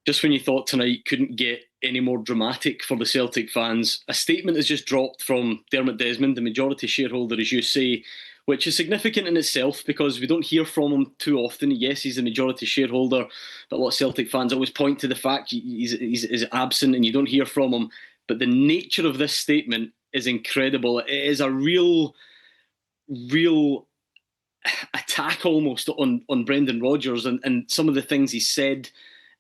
Just when you thought tonight couldn't get any more dramatic for the Celtic fans, a statement has just dropped from Dermot Desmond, the majority shareholder, as you say, which is significant in itself because we don't hear from him too often. Yes, he's the majority shareholder, but a lot of Celtic fans always point to the fact he's absent and you don't hear from him. But the nature of this statement is incredible. It is a real attack almost on Brendan Rodgers and some of the things he said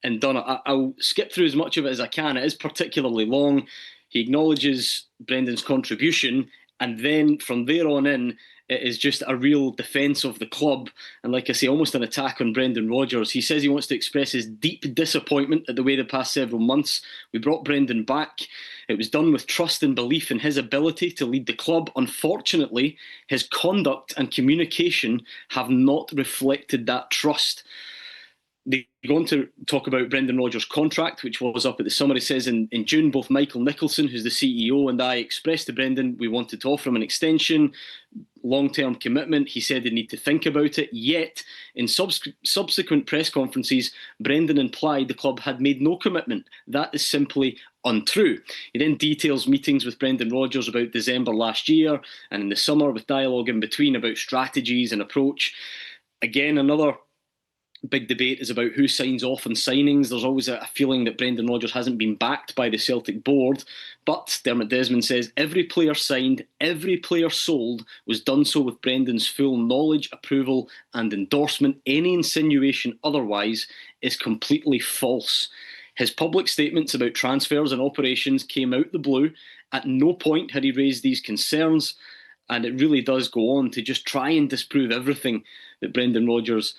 and done. I'll skip through as much of it as I can. It is particularly long. He acknowledges Brendan's contribution, and then from there on in, it is just a real defence of the club. And like I say, almost an attack on Brendan Rodgers. He says he wants to express his deep disappointment at the way the past several months we brought Brendan back. It was done with trust and belief in his ability to lead the club. Unfortunately, his conduct and communication have not reflected that trust. They go on to talk about Brendan Rodgers' contract, which was up at the summer. He says in June, both Michael Nicholson, who's the CEO, and I expressed to Brendan we wanted to offer him an extension, long-term commitment. He said he'd need to think about it. Yet, in subsequent press conferences, Brendan implied the club had made no commitment. That is simply untrue. He then details meetings with Brendan Rodgers about December last year and in the summer with dialogue in between about strategies and approach. Again, another big debate is about who signs off on signings. There's always a feeling that Brendan Rodgers hasn't been backed by the Celtic board, but Dermot Desmond says every player signed, every player sold was done so with Brendan's full knowledge, approval and endorsement. Any insinuation otherwise is completely false. His public statements about transfers and operations came out the blue. At no point had he raised these concerns, and it really does go on to just try and disprove everything that Brendan Rodgers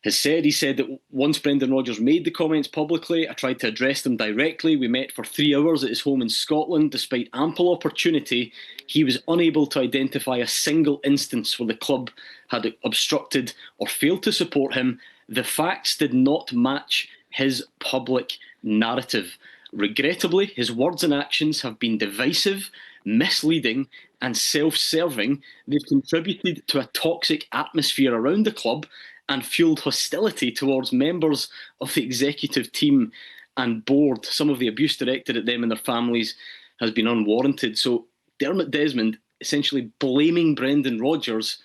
has said. He said that once Brendan Rodgers made the comments publicly, I tried to address them directly. We met for 3 hours at his home in Scotland. Despite ample opportunity, he was unable to identify a single instance where the club had obstructed or failed to support him. The facts did not match his public narrative. Regrettably, his words and actions have been divisive, misleading and self-serving. They've contributed to a toxic atmosphere around the club and fueled hostility towards members of the executive team and board. Some of the abuse directed at them and their families has been unwarranted. So Dermot Desmond essentially blaming Brendan Rodgers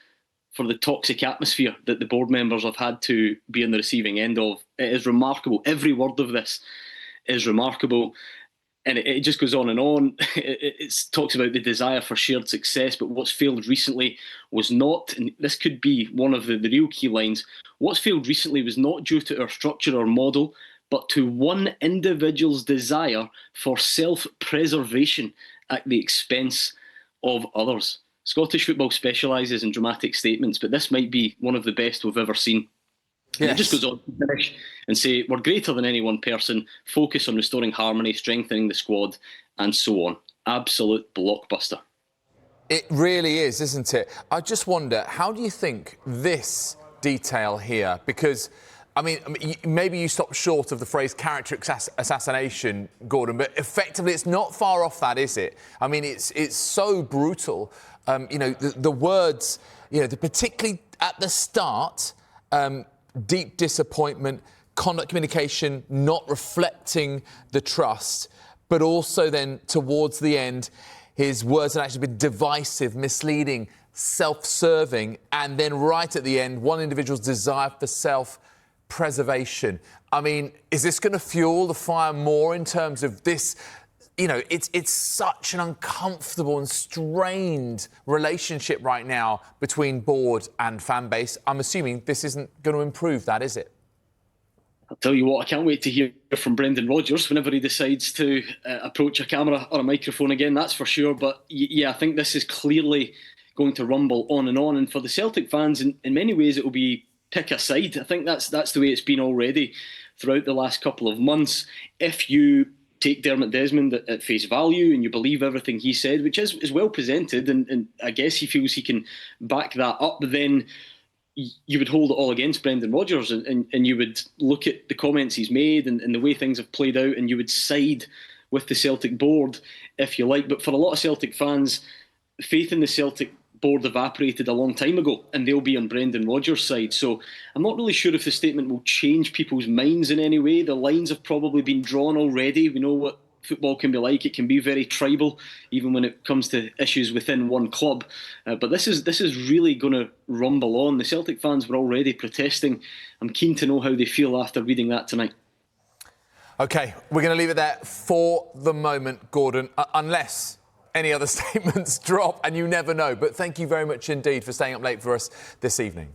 for the toxic atmosphere that the board members have had to be on the receiving end of. It is remarkable. Every word of this is remarkable. And it just goes on and on. It talks about the desire for shared success, but what's failed recently was not, and this could be one of the real key lines, what's failed recently was not due to our structure or model, but to one individual's desire for self-preservation at the expense of others. Scottish football specialises in dramatic statements, but this might be one of the best we've ever seen. Yes. And it just goes on to finish and say, we're greater than any one person, focus on restoring harmony, strengthening the squad, and so on. Absolute blockbuster. It really is, isn't it? I just wonder, how do you think this detail here, because, I mean, maybe you stop short of the phrase character assassination, Gordon, but effectively it's not far off that, is it? I mean, it's so brutal. The words, particularly at the start, deep disappointment, conduct communication not reflecting the trust, but also then towards the end, his words had actually been divisive, misleading, self-serving, and then right at the end, one individual's desire for self-preservation. I mean, is this going to fuel the fire more in terms of this? It's such an uncomfortable and strained relationship right now between board and fan base. I'm assuming this isn't going to improve that, is it? I'll tell you what, I can't wait to hear from Brendan Rodgers whenever he decides to approach a camera or a microphone again, that's for sure. But yeah, I think this is clearly going to rumble on. And for the Celtic fans, in many ways, it will be pick a side. I think that's the way it's been already throughout the last couple of months. If you take Dermot Desmond at face value and you believe everything he said, which is well presented, and I guess he feels he can back that up, then you would hold it all against Brendan Rodgers and you would look at the comments he's made and the way things have played out, and you would side with the Celtic board, if you like. But for a lot of Celtic fans, faith in the Celtic board evaporated a long time ago, and they'll be on Brendan Rodgers' side. So I'm not really sure if the statement will change people's minds in any way. The lines have probably been drawn already. We know what football can be like. It can be very tribal, even when it comes to issues within one club. But this is really going to rumble on. The Celtic fans were already protesting. I'm keen to know how they feel after reading that tonight. OK, we're going to leave it there for the moment, Gordon, unless any other statements drop, and you never know. But thank you very much indeed for staying up late for us this evening.